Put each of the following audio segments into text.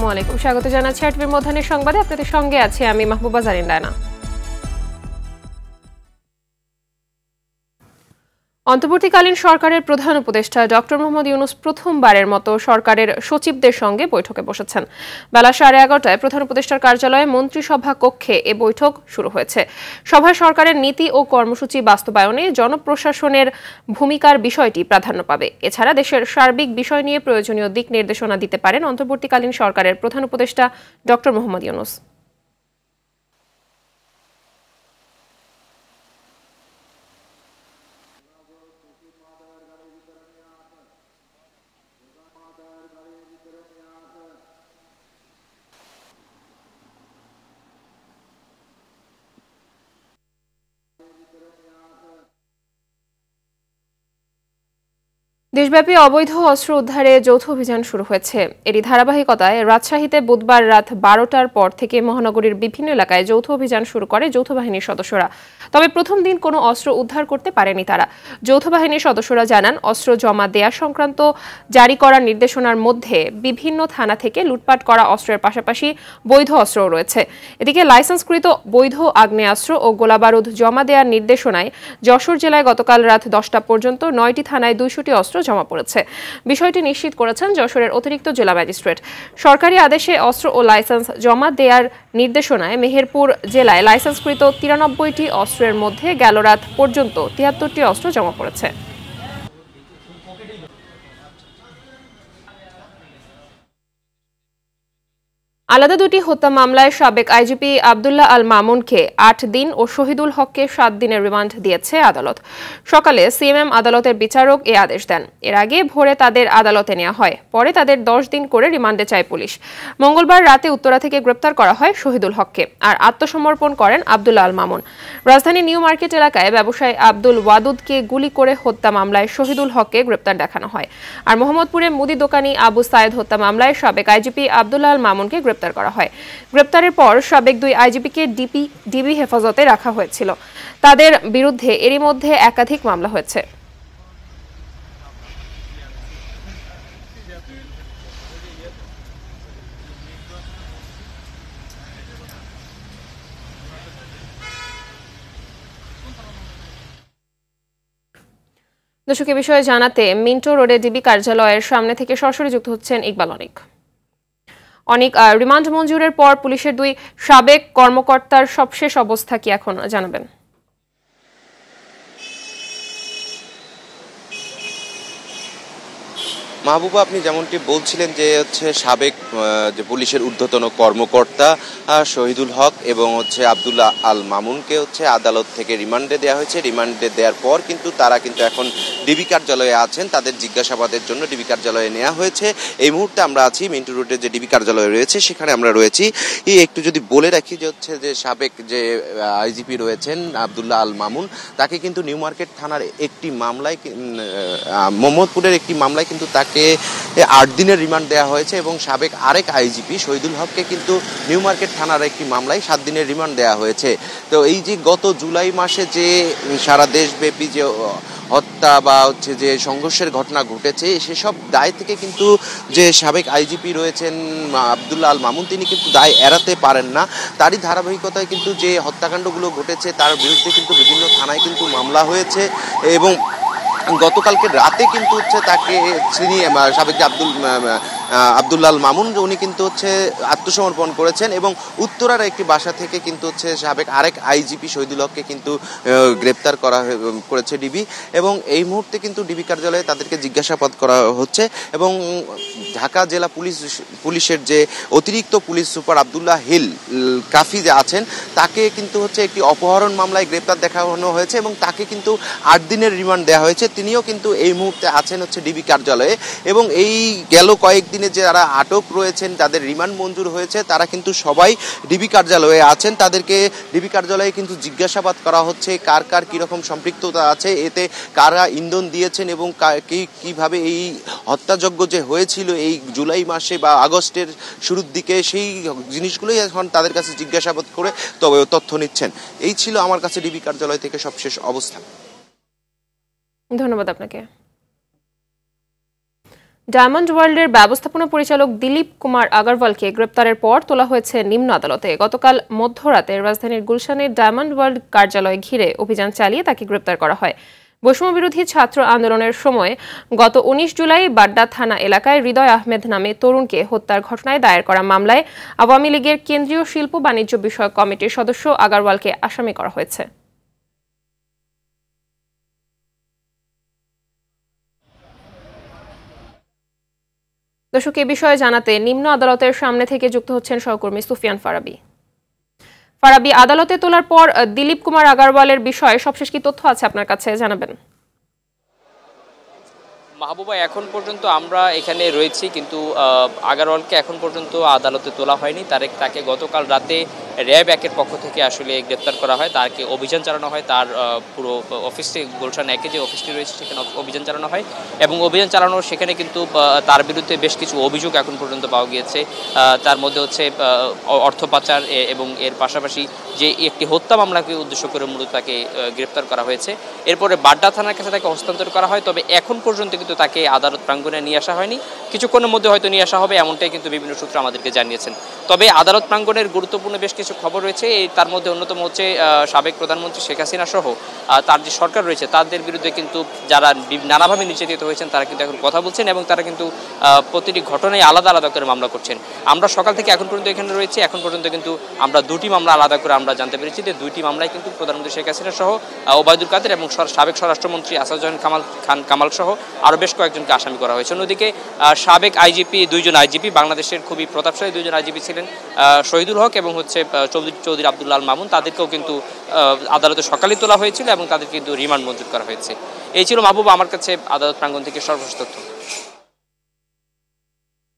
আসসালামু আলাইকুম, স্বাগত জানাচ্ছি আটবির মধ্যাহ্নের সংবাদে। আপনাদের সঙ্গে আছি আমি মাহবুবা জারিন রানা। অন্তর্বর্তীকালীন সরকারের প্রধান উপদেষ্টা ডক্টর মোহাম্মদ ইউনূস প্রথমবারের মতো সরকারের সচিবদের সঙ্গে বৈঠকে বসেছেন। বেলা 11:30টায় প্রধান উপদেষ্টার কার্যালয়ে মন্ত্রিসভা কক্ষে এ বৈঠক শুরু হয়েছে। সভায় সরকারের নীতি ও কর্মসূচি বাস্তবায়নে জনপ্রশাসনের ভূমিকার বিষয়টি প্রাধান্য পাবে। এছাড়া দেশের সার্বিক বিষয় নিয়ে প্রয়োজনীয় দিক নির্দেশনা দিতে পারেন অন্তর্বর্তীকালীন সরকারের প্রধান উপদেষ্টা ডক্টর মোহাম্মদ ইউনূস। দেশব্যাপী অবৈধ অস্ত্র উদ্ধারে যৌথ অভিযান শুরু হয়েছে। এরই ধারাবাহিকতায় রাজশাহীতে বুধবার রাত 12টার পর থেকে মহানগরীর বিভিন্ন এলাকায় যৌথ অভিযান শুরু করে যৌথ বাহিনীর সদস্যরা। তবে প্রথম দিন কোনো অস্ত্র উদ্ধার করতে পারেনি তারা। যৌথ বাহিনীর সদস্যরা জানান, অস্ত্র জমা দেয়া সংক্রান্ত জারি করা নির্দেশনার মধ্যে বিভিন্ন থানা থেকে লুটপাট করা অস্ত্রের পাশাপাশি বৈধ অস্ত্রও রয়েছে। এদিকে লাইসেন্সকৃত বৈধ আগ্নেয়াস্ত্র ও গোলাবারুদ জমা দেওয়ার নির্দেশনায় যশোর জেলায় গতকাল রাত 10টা পর্যন্ত 9টি থানায় 200টি অস্ত্র জমা পড়েছে। বিষয়টি নিশ্চিত করেছেন যশোরের অতিরিক্ত জেলা ম্যাজিস্ট্রেট। সরকারি আদেশে অস্ত্র ও লাইসেন্স জমা দেওয়ার নির্দেশনায় মেহেরপুর জেলায় লাইসেন্সকৃত 93টি অস্ত্রের মধ্যে গেল রাত পর্যন্ত 73টি অস্ত্র জমা পড়েছে। আলাদা দুটি হত্যা মামলায় সাবেক আইজিপি আব্দুল্লাহ আল মামুনকে 8 দিন ও শহীদুল হককে 7 দিনের রিমান্ড দিয়েছে আদালত। সকালে সিএমএম আদালতের বিচারক এ আদেশ দেন। এর আগে ভোরে তাদের আদালতে নেওয়া হয়, পরে তাদের 10 দিন করে রিমান্ডে চায় পুলিশ। মঙ্গলবার রাতে উত্তরা থেকে গ্রেপ্তার করা হয় শহীদুল হককে, আর আত্মসমর্পণ করেন আব্দুল্লাহ আল মামুন। রাজধানী নিউ মার্কেট এলাকায় ব্যবসায়ী আব্দুল ওয়াদুদকে গুলি করে হত্যা মামলায় শহীদুল হককে গ্রেপ্তার দেখানো হয়। আর মোহাম্মদপুরে মুদি দোকানি আবু সায়েদ হত্যা মামলায় সাবেক আইজিপি আব্দুল্লাহ আল মামুনকে গ্রেপ্তার করা হয়। গ্রেপ্তারের পর সাবেক 2 আইজিপিকে ডিবি হেফাজতে রাখা হয়েছিল। তাদের বিরুদ্ধে এরই মধ্যে একাধিক মামলা হয়েছে। দর্শক, এ বিষয়ে জানাতে মিন্টো রোডে ডিবি কার্যালয়ের সামনে থেকে সরাসরি যুক্ত হচ্ছেন ইকবাল অনেক। রিমান্ড মঞ্জুরের পর পুলিশের 2 সাবেক কর্মকর্তার সবশেষ অবস্থা কি এখন জানাবেন? মাহবুবা, আপনি যেমনটি বলছিলেন যে সাবেক যে পুলিশের ঊর্ধ্বতন কর্মকর্তা শহীদুল হক এবং আব্দুল্লাহ আল মামুনকে আদালত থেকে রিমান্ডে দেওয়া হয়েছে। রিমান্ডে দেওয়ার পর কিন্তু তারা এখন ডিবি কার্যালয়ে আছেন। তাদের জিজ্ঞাসাবাদের জন্য ডিবি কার্যালয়ে নেওয়া হয়েছে। এই মুহূর্তে আমরা আছি মিন্টু রোডে যে ডিবি কার্যালয় রয়েছে, সেখানে আমরা রয়েছি। একটু যদি বলে রাখি যে সাবেক যে আইজিপি রয়েছেন আব্দুল্লাহ আল মামুন, তাকে কিন্তু নিউ মার্কেট থানার একটি মামলায়, মোহাম্মদপুরের একটি মামলায় কিন্তু তাকে 8 দিনের রিমান্ড দেওয়া হয়েছে এবং সাবেক আরেক আইজিপি শহীদুল হককে কিন্তু নিউ মার্কেট থানার একটি মামলায় 7 দিনের রিমান্ড দেওয়া হয়েছে। তো এই যে গত জুলাই মাসে যে সারা দেশব্যাপী যে হত্যা বা যে সংঘর্ষের ঘটনা ঘটেছে, সেসব দায় থেকে কিন্তু যে সাবেক আইজিপি রয়েছেন আব্দুল্লাহ আল মামুন, তিনি কিন্তু দায় এড়াতে পারেন না। তারই ধারাবাহিকতায় কিন্তু যে হত্যাকাণ্ডগুলো ঘটেছে তার বিরুদ্ধে কিন্তু বিভিন্ন থানায় কিন্তু মামলা হয়েছে এবং গতকালকে রাতে কিন্তু তাকে সাবেক যে আব্দুল্লাহ আল মামুন, উনি কিন্তু আত্মসমর্পণ করেছেন এবং উত্তরার একটি বাসা থেকে কিন্তু সাবেক আরেক আইজিপি শহীদুল হককে কিন্তু গ্রেপ্তার করেছে ডিবি এবং এই মুহূর্তে কিন্তু ডিবি কার্যালয়ে তাদেরকে জিজ্ঞাসাবাদ করা হচ্ছে এবং ঢাকা জেলা পুলিশের যে অতিরিক্ত পুলিশ সুপার আবদুল্লাহ হিল কাফি যে আছেন, তাকে কিন্তু একটি অপহরণ মামলায় গ্রেপ্তার দেখানো হয়েছে এবং তাকে কিন্তু 8 দিনের রিমান্ড দেওয়া হয়েছে। তিনিও কিন্তু এই মুহূর্তে আছেন ডিবি কার্যালয়ে এবং এই গেল কয়েকদিনে যারা আটক রয়েছেন, যাদের রিমান্ড মঞ্জুর হয়েছে, তারা কিন্তু সবাই ডিবি কার্যালয়ে আছেন। তাদেরকে ডিবি কার্যালয়ে কিন্তু জিজ্ঞাসাবাদ করা হচ্ছে কার কার কিরকম সম্পৃক্ততা আছে, এতে কারা ইন্ধন দিয়েছেন এবং কিভাবে এই হত্যাযজ্ঞ যে হয়েছিল এই জুলাই মাসে বা আগস্টের শুরুর দিকে, সেই জিনিসগুলোই এখন তাদের কাছে জিজ্ঞাসাবাদ করে তবে তথ্য নিচ্ছেন। এই ছিল আমার কাছে ডিবি কার্যালয় থেকে সবশেষ অবস্থান। ধন্যবাদ আপনাকে। ডায়মন্ড ওয়ার্ল্ডের ব্যবস্থাপনা পরিচালক দিলীপ কুমার আগারওয়ালকে গ্রেপ্তারের পর তোলা হয়েছে নিম্ন আদালতে। গতকাল মধ্যরাতে রাজধানীর গুলশানের ডায়মন্ড ওয়ার্ল্ড কার্যালয় ঘিরে অভিযান চালিয়ে তাকে গ্রেপ্তার করা হয়। বৈষম্যবিরোধী ছাত্র আন্দোলনের সময় গত ১৯ জুলাই বাড্ডা থানা এলাকায় হৃদয় আহমেদ নামে তরুণকে হত্যার ঘটনায় দায়ের করা মামলায় আওয়ামী লীগের কেন্দ্রীয় শিল্প বাণিজ্য বিষয়ক কমিটির সদস্য আগারওয়ালকে আসামি করা হয়েছে। দর্শক, এ বিষয়ে জানাতে নিম্ন আদালতের সামনে থেকে যুক্ত হচ্ছেন সহকর্মী সুফিয়ান ফারাবি। ফারাবি, আদালতে তোলার পর দিলীপ কুমার আগারওয়ালের বিষয়ে সবশেষ কি তথ্য আছে আপনার কাছে, জানাবেন? মাহবুবা, এখন পর্যন্ত আমরা এখানে রয়েছি, কিন্তু আগারওয়ালকে এখন পর্যন্ত আদালতে তোলা হয়নি। তাকে গতকাল রাতে র্যাব ১-এর পক্ষ থেকে আসলে গ্রেপ্তার করা হয়। তাকে অভিযান চালানো হয়, তার পুরো অফিসটি গুলশান ১-এ যে অফিসটি রয়েছে সেখানে অভিযান চালানো হয় এবং অভিযান চালানোর সেখানে কিন্তু তার বিরুদ্ধে বেশ কিছু অভিযোগ এখন পর্যন্ত পাওয়া গিয়েছে। তার মধ্যে হচ্ছে অর্থ পাচার এবং এর পাশাপাশি যে একটি হত্যা মামলাকে উদ্দেশ্য করে মূলত তাকে গ্রেপ্তার করা হয়েছে। এরপরে বাড্ডা থানার কাছে তাকে হস্তান্তর করা হয়, তবে এখন পর্যন্ত কিন্তু তাকে আদালত প্রাঙ্গণে নিয়ে আসা হয়নি। কিছুক্ষণের মধ্যে হয়তো নিয়ে আসা হবে, এমনটাই কিন্তু বিভিন্ন সূত্র আমাদেরকে জানিয়েছেন। তবে আদালত প্রাঙ্গণের গুরুত্বপূর্ণ বেশ কিছু খবর রয়েছে। তার মধ্যে অন্যতম হচ্ছে সাবেক প্রধানমন্ত্রী শেখ হাসিনা সহ তার যে সরকার রয়েছে তাদের বিরুদ্ধে কিন্তু যারা নানাভাবে নির্যাতিত হয়েছেন তারা কিন্তু এখন কথা বলছেন এবং তারা কিন্তু প্রতিটি ঘটনায় আলাদা আলাদা করে মামলা করছেন। আমরা সকাল থেকে এখন পর্যন্ত এখানে রয়েছি, এখন পর্যন্ত কিন্তু আমরা দুটি মামলা আলাদা করে আমরা জানতে পেরেছি যে দুইটি মামলায় কিন্তু প্রধানমন্ত্রী শেখ হাসিনা সহ ওবায়দুল কাদের এবং সাবেক স্বরাষ্ট্রমন্ত্রী আসাদুজ্জামান কামাল সহ আরও বেশ কয়েকজনকে আসামি করা হয়েছে। অন্যদিকে সাবেক আইজিপি, দুইজন আইজিপি, বাংলাদেশের খুবই প্রতাপশালী দুইজন আইজিপি ছিলেন শহীদুল হক এবং হচ্ছে চৌধুরী আব্দুল আল মামুন, তাদেরকেও কিন্তু আদালতে সকালে তোলা হয়েছিল এবং তাদের কিন্তু রিমান্ড মঞ্জুর করা হয়েছে। এই ছিল মাহবুব আমার কাছে আদালত প্রাঙ্গণ থেকে সর্বশেষ তথ্য।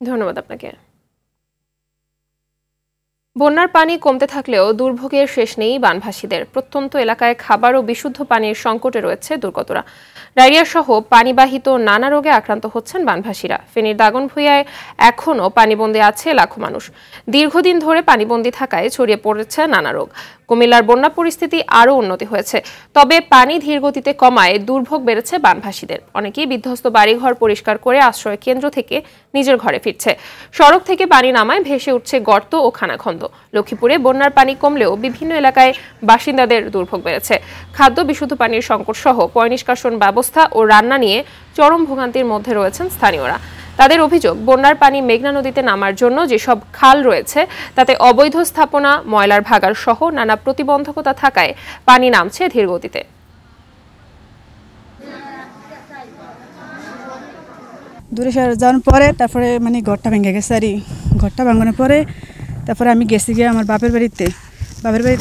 ধন্যবাদ আপনাকে। বন্যার পানি কমতে থাকলেও দুর্ভোগের শেষ নেই বানভাসীদের। প্রত্যন্ত এলাকায় খাবার ও বিশুদ্ধ পানির সংকটে রয়েছে দুর্গতরা। ডায়রিয়া সহ পানিবাহিত নানা রোগে আক্রান্ত হচ্ছেন বানভাসীরা। ফেনীর দাগনভূঞায় এখনও পানিবন্দী আছে লাখো মানুষ। দীর্ঘদিন ধরে পানিবন্দী থাকায় ছড়িয়ে পড়েছে নানা রোগ। কুমিল্লার বন্যা পরিস্থিতি আরও উন্নতি হয়েছে, তবে পানি ধীরগতিতে কমায় দুর্ভোগ বেড়েছে বানভাসীদের। অনেকেই বিধ্বস্ত বাড়িঘর পরিষ্কার করে আশ্রয় কেন্দ্র থেকে নিজের ঘরে ফিরছে। সড়ক থেকে পানি নামায় ভেসে উঠছে গর্ত ও খানাখন্দ। লক্ষ্মীপুরে বন্যার পানি কমলেও বিভিন্ন এলাকায় বাসিন্দাদের দুর্ভোগ বেড়েছে। খাদ্য, বিশুদ্ধ পানির সংকট সহ পয়ঃনিষ্কাশন ব্যবস্থা ও রান্না নিয়ে চরম ভোগান্তির মধ্যে রয়েছেন স্থানীয়রা। তাদের অভিযোগ, বন্যার পানি মেঘনা নদীতে নামার জন্য যেসব খাল রয়েছে তাতে অবৈধ স্থাপনা, ময়লার ভাগাড় সহ নানা প্রতিবন্ধকতা থাকায় পানি নামছে ধীরগতিতে। দূরে যাওয়ার পরে তারপরে মানে ঘরটা ভেঙে গেছে। আর ঘরটা ভাঙানোর পরে তারপরে আমি গেছি গিয়ে আমার বাপের বাড়িতে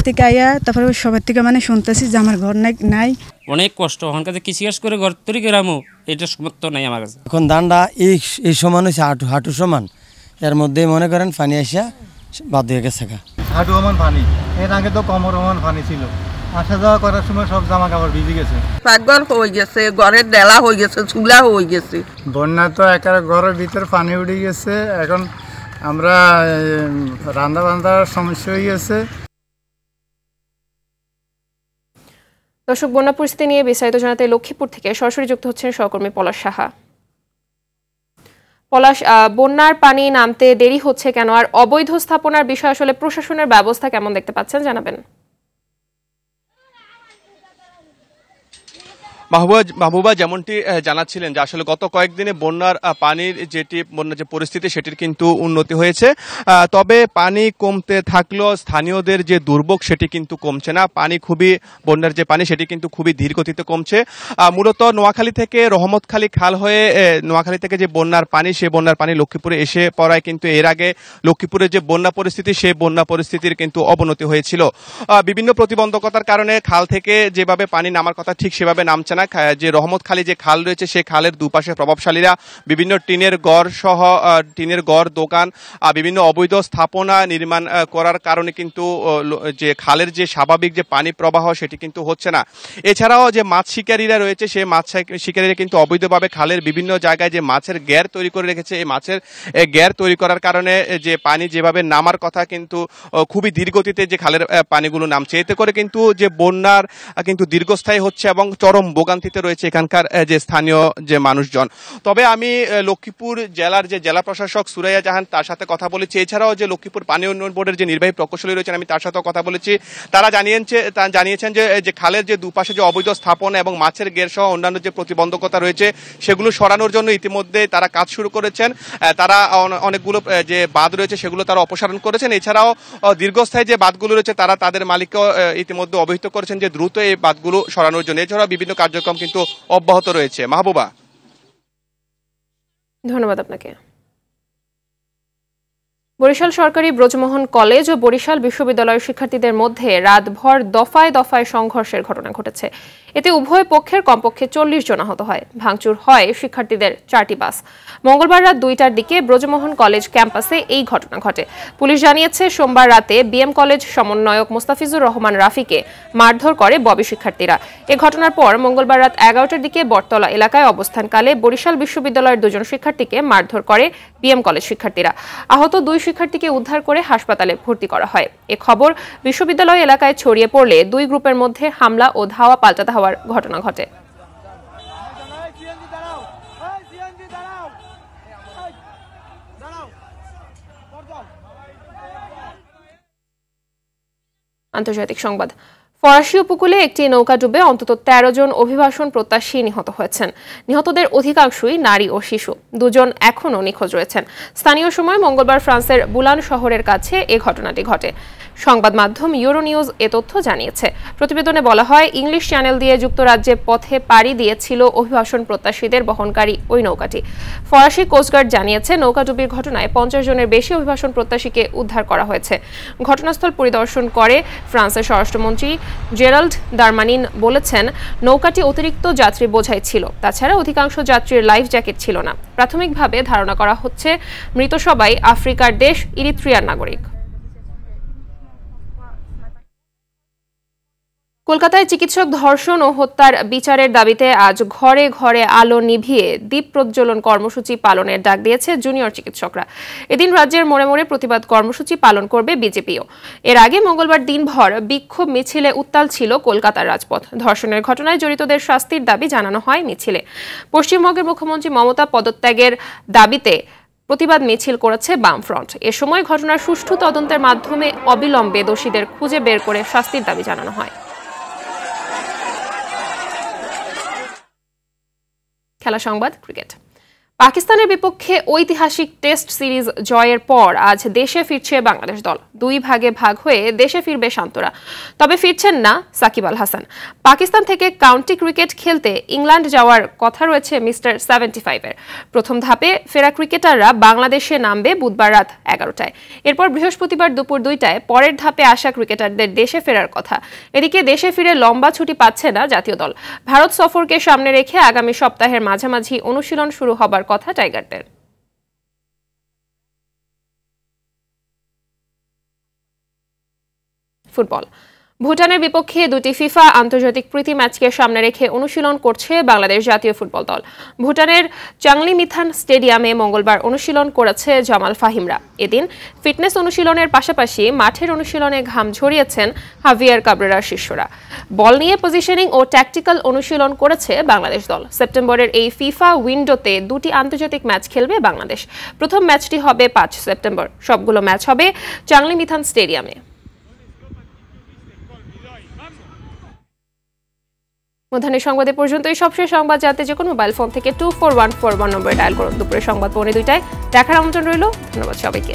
থেকে আইয়া তারপরে সবার থেকে মানে শুনতেছি যে আমার ঘর নাই। অনেক কষ্ট, আমার কাছে কৃষিকাজ করে ঘর তৈরি করামো এটা সমর্থ নাই আমার কাছে। এখন ধানটা এই সমান হয়েছে হাঁটু সমান, এর মধ্যে মনে করেন পানি আসা বাদ হয়ে গেছে। হাঁটু সমান পানি, এর আগে তো কমর সমান পানি ছিল। আসা যাওয়া করার সময় সব জামা কাপড় ভিজে গেছে, পাকঘর হয়ে গেছে, ঘরের ডেলা হয়ে গেছে, চুলা হয়ে গেছে। বন্যা তো একেবারে ঘরের ভিতরে পানি উঠে গেছে। এখন আমরা রান্না বান্ধার সমস্যা হয়ে গেছে। দর্শক, বন্যা পরিস্থিতি নিয়ে বিস্তারিত জানাতে লক্ষ্মীপুর থেকে সরাসরি যুক্ত হচ্ছেন সহকর্মী পলাশ সাহা। পলাশ, বন্যার পানি নামতে দেরি হচ্ছে কেন, আর অবৈধ স্থাপনার বিষয়ে আসলে প্রশাসনের ব্যবস্থা কেমন দেখতে পাচ্ছেন, জানাবেন? মাহবুবা, যেমনটি জানাচ্ছিলেন যে আসলে গত কয়েকদিনে বন্যার পানির বন্যার যে পরিস্থিতি সেটির কিন্তু উন্নতি হয়েছে, তবে পানি কমতে থাকলেও স্থানীয়দের যে দুর্ভোগ সেটি কিন্তু কমছে না। বন্যার যে পানি সেটি কিন্তু খুবই ধীর গতিতে কমছে। মূলত নোয়াখালী থেকে রহমতখালী খাল হয়ে নোয়াখালী থেকে যে বন্যার পানি, সেই বন্যার পানি লক্ষ্মীপুরে এসে পড়ায় কিন্তু এর আগে লক্ষ্মীপুরের যে বন্যা পরিস্থিতি সেই বন্যা পরিস্থিতির কিন্তু অবনতি হয়েছিল। বিভিন্ন প্রতিবন্ধকতার কারণে খাল থেকে যেভাবে পানি নামার কথা ঠিক সেভাবে নামছে না। যে রহমতখালী যে খাল রয়েছে সেই খালের দুপাশে প্রভাবশালীরা বিভিন্ন টিনের ঘর, দোকান, বিভিন্ন অবৈধ স্থাপনা নির্মাণ করার কারণে কিন্তু যে খালের যে স্বাভাবিক যে পানি প্রবাহ সেটি কিন্তু হচ্ছে না। এছাড়াও যে মাছ শিকারীরা রয়েছে সেই মাছ শিকারীরা কিন্তু অবৈধভাবে খালের বিভিন্ন জায়গায় যে মাছের গ্যার তৈরি করে রেখেছে, এই মাছের গ্যার তৈরি করার কারণে যে পানি যেভাবে নামার কথা কিন্তু খুবই ধীরগতিতে যে খালের পানিগুলো নামছে। এতে করে কিন্তু যে বন্যার কিন্তু দীর্ঘস্থায়ী হচ্ছে এবং চরম ভোগান্তিতে রয়েছে এখানকার যে স্থানীয় যে মানুষজন। তবে আমি লক্ষ্মীপুর জেলার যে জেলা প্রশাসক সুরাইয়া জাহান তার সাথে কথা বলেছি, এছাড়াও যে লক্ষ্মীপুর পানি উন্নয়ন বোর্ডের যে নির্বাহী প্রকৌশলী রয়েছেন আমি তার সাথেও কথা বলেছি। তারা জানিয়েছেন যে খালের যে দুপাশে যে অবৈধ স্থাপনা এবং মাছের গের সহ অন্যান্য যে প্রতিবন্ধকতা রয়েছে সেগুলো সরানোর জন্য ইতিমধ্যে তারা কাজ শুরু করেছেন। তারা অনেকগুলো যে বাঁধ রয়েছে সেগুলো তারা অপসারণ করেছেন। এছাড়াও দীর্ঘস্থায়ী যে বাঁধগুলো রয়েছে তারা তাদের মালিককে ইতিমধ্যে অবহিত করেছেন যে দ্রুত এই বাঁধগুলো সরানোর জন্য। এছাড়াও বিভিন্ন কার্যক্রম কিন্তু অব্যাহত রয়েছে। মাহবুবা, ধন্যবাদ আপনাকে। বরিশাল সরকারি ব্রজমোহন কলেজ ও বরিশাল বিশ্ববিদ্যালয়ের শিক্ষার্থীদের মধ্যে রাতভর দফায় দফায় সংঘর্ষের ঘটনা ঘটেছে। এতে উভয় পক্ষের কমপক্ষে 40 জন আহত হয়। ভাঙচুর হয় শিক্ষার্থীদের 4টি বাস। মঙ্গলবার রাত 2টার দিকে ব্রজমোহন কলেজ ক্যাম্পাসে এই ঘটনা ঘটে। পুলিশ জানিয়েছে সোমবার রাতে বিএম কলেজ সমন্বয়ক মোস্তাফিজুর রহমান রাফিকে মারধর করে ববি শিক্ষার্থীরা। এ ঘটনার পর মঙ্গলবার রাত 11টার দিকে বটতলা এলাকায় অবস্থানকালে বরিশাল বিশ্ববিদ্যালয়ের 2জন শিক্ষার্থীকে মারধর করে বিএম কলেজ শিক্ষার্থীরা। আহত 2 শিক্ষার্থীকে উদ্ধার করে হাসপাতালে ভর্তি করা হয়। এ খবর বিশ্ববিদ্যালয় এলাকায় ছড়িয়ে পড়লে 2 গ্রুপের মধ্যে হামলা ও ধাওয়া পাল্টা ধাওয়ার ঘটনা ঘটে। আন্তর্জাতিক সংবাদ। ফরাসি উপকূলে একটি নৌকা ডুবে অন্তত 13 জন অভিবাসন প্রত্যাশী নিহত হয়েছেন। নিহতদের অধিকাংশই নারী ও শিশু। 2 জন এখনও নিখোঁজ রয়েছেন। স্থানীয় সময় মঙ্গলবার ফ্রান্সের বুলান শহরের কাছে এ ঘটনাটি ঘটে। সংবাদ মাধ্যম ইউরোনিউজ এ তথ্য জানিয়েছে। প্রতিবেদনে বলা হয়, ইংলিশ চ্যানেল দিয়ে যুক্তরাজ্যে পথে পাড়ি দিয়েছিল অভিবাসন প্রত্যাশীদের বহনকারী ওই নৌকাটি। ফরাসি কোস্টগার্ড জানিয়েছে, নৌকাডুবির ঘটনায় 50 জনের বেশি অভিবাসন প্রত্যাশীকে উদ্ধার করা হয়েছে। ঘটনাস্থল পরিদর্শন করে ফ্রান্সের স্বরাষ্ট্রমন্ত্রী জেরাল্ড দারমানিন বলেছেন, নৌকাটি অতিরিক্ত যাত্রী বোঝাই ছিল। তাছাড়া অধিকাংশ যাত্রীর লাইফ জ্যাকেট ছিল না। প্রাথমিকভাবে ধারণা করা হচ্ছে মৃত সবাই আফ্রিকার দেশ ইরিত্রিয়ার নাগরিক। কলকাতায় চিকিৎসক ধর্ষণ ও হত্যার বিচারের দাবিতে আজ ঘরে ঘরে আলো নিভিয়ে দীপ প্রজ্বলন কর্মসূচি পালনের ডাক দিয়েছে জুনিয়র চিকিৎসকরা। এদিন রাজ্যের মোড়ে মোড়ে প্রতিবাদ কর্মসূচি পালন করবে বিজেপিও। এর আগে মঙ্গলবার দিনভর বিক্ষোভ মিছিলে উত্তাল ছিল কলকাতার রাজপথ। ধর্ষণের ঘটনায় জড়িতদের শাস্তির দাবি জানানো হয় মিছিলে। পশ্চিমবঙ্গের মুখ্যমন্ত্রী মমতা পদত্যাগের দাবিতে প্রতিবাদ মিছিল করেছে বামফ্রন্ট। এ সময় ঘটনার সুষ্ঠু তদন্তের মাধ্যমে অবিলম্বে দোষীদের খুঁজে বের করে শাস্তির দাবি জানানো হয়। খেলা সংবাদ। ক্রিকেট। পাকিস্তানের বিপক্ষে ঐতিহাসিক টেস্ট সিরিজ জয়ের পর আজ দেশে ফিরছে বাংলাদেশ দল। 2 ভাগে ভাগ হয়ে দেশে ফিরবে শান্তরা। তবে ফিরছেন না সাকিব আল হাসান। পাকিস্তান থেকে কাউন্টি ক্রিকেট খেলতে ইংল্যান্ড যাওয়ার কথা রয়েছে মিস্টার 75-এর। প্রথম ধাপে ফেরা ক্রিকেটাররা বাংলাদেশে নামবে বুধবার রাত 11টায়। এরপর বৃহস্পতিবার দুপুর 2টায় পরের ধাপে আসা ক্রিকেটারদের দেশে ফেরার কথা। এদিকে দেশে ফিরে লম্বা ছুটি পাচ্ছে না জাতীয় দল। ভারত সফরকে সামনে রেখে আগামী সপ্তাহের মাঝামাঝি অনুশীলন শুরু হবার কথা টাইগারদের। ফুটবল। ভুটানের বিপক্ষে 2টি ফিফা আন্তর্জাতিক প্রীতি ম্যাচকে সামনে রেখে অনুশীলন করছে বাংলাদেশ জাতীয় ফুটবল দল। ভুটানের চাংলিমিথান স্টেডিয়ামে মঙ্গলবার অনুশীলন করেছে জামাল ফাহিমরা। এদিন ফিটনেস অনুশীলনের পাশাপাশি মাঠের অনুশীলনে ঘাম ঝরিয়েছেন হাভিয়ার কাবরেরার শিষ্যরা। বল নিয়ে পজিশনিং ও ট্যাকটিক্যাল অনুশীলন করেছে বাংলাদেশ দল। সেপ্টেম্বরের এই ফিফা উইন্ডোতে 2টি আন্তর্জাতিক ম্যাচ খেলবে বাংলাদেশ। প্রথম ম্যাচটি হবে 5 সেপ্টেম্বর। সবগুলো ম্যাচ হবে চাংলিমিথান স্টেডিয়ামে। মধ্যাহ্নের সংবাদে পর্যন্তই। সবশেষ সংবাদ জানতে যে কোনো মোবাইল ফোন থেকে 24141 নম্বরে ডায়াল করুন। দুপুরের সংবাদ 2:45টায় দেখার আমন্ত্রণ রইল। ধন্যবাদ সবাইকে।